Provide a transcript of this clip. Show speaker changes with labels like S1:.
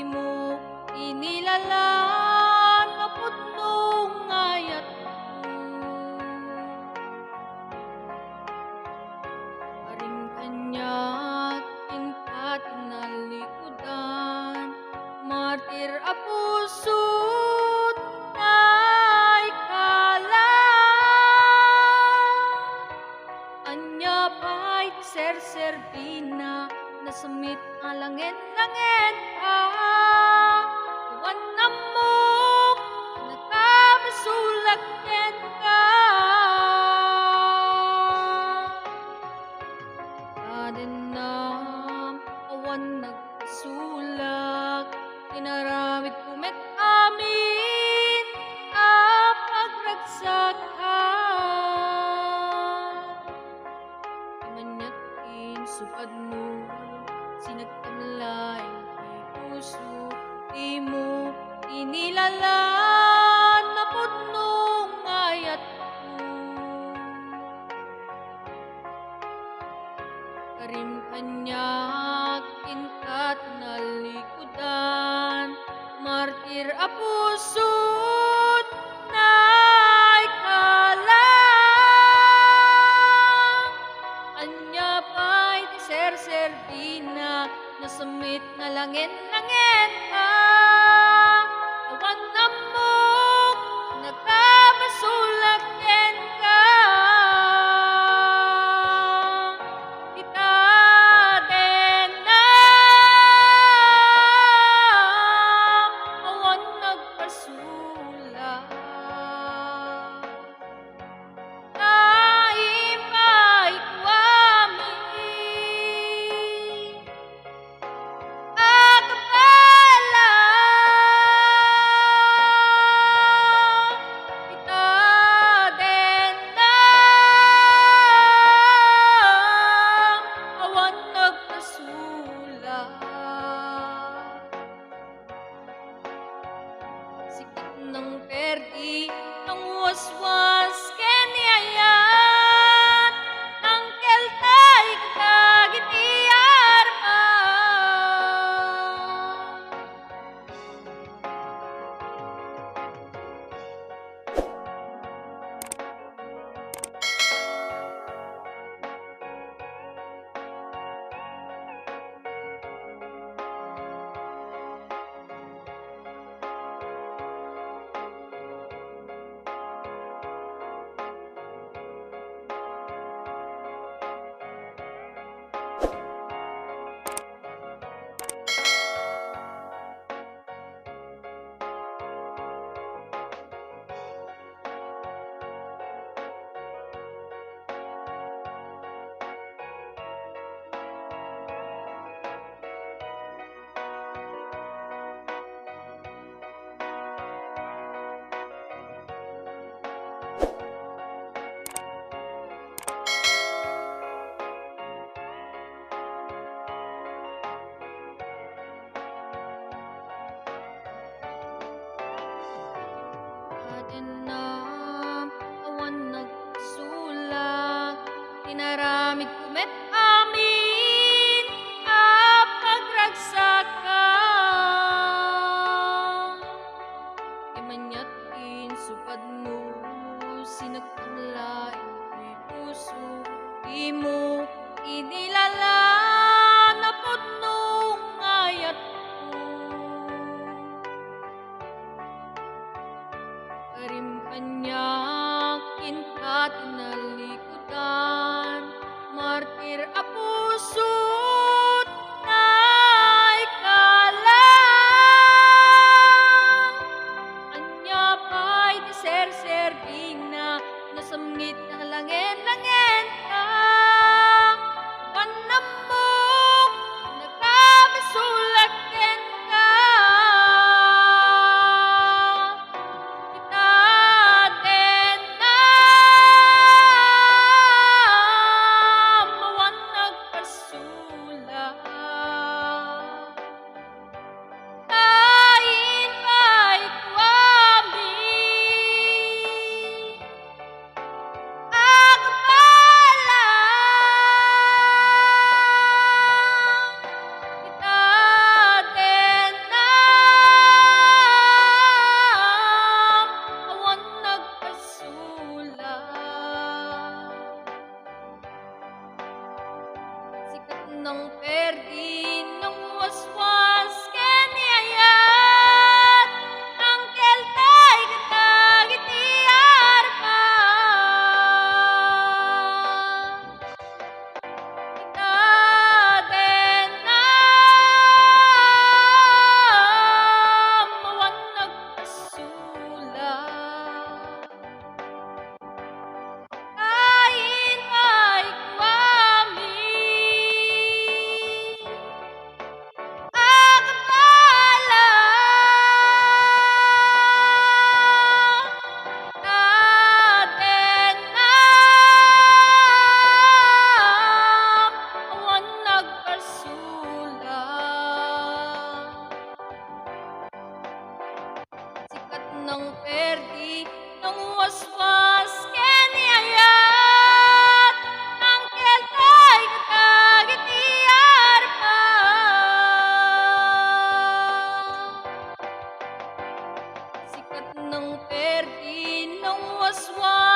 S1: mo inilalaan na putnong ngayat mo. Aring kanya't tingkat nalikudan, martir a puso't anya pa'y ser-serbina, nasamit alangin-langin Awan namok, nagbasolak ken ka. Dennam, awan nagbasolak, inaramid kumet amin pagragsak supad mo, sinagtamlay di puso, di mo inilalaan na putnong ngayat mo. Karim kanyak inkat nalikudan, martir a puso't ser-serbina, nasamit nga langin-langin awan namok, nagbasolak ken ka. Dita Dennam, awan nagbasolak. Sikit ng perdi, ng waswas ken yayat, ang keltay kadagit iarman. Dennam, awan nagbasolak, inaramid kumet amin pagragsak imanyat supad mo, sinagtamlay di puso, di mo inilalaan na putnong ngayat mo. Karim kanyak inkat nalikudan, martir a puso't anya pa'y ser-serbina, nasamit ng langin-langin awan namok, nagbasolak ken ka. Awan nagbasolak. ng perdi ng waswas ken ayat ang keltay katagitiar pa sikat ng perdi ng waswas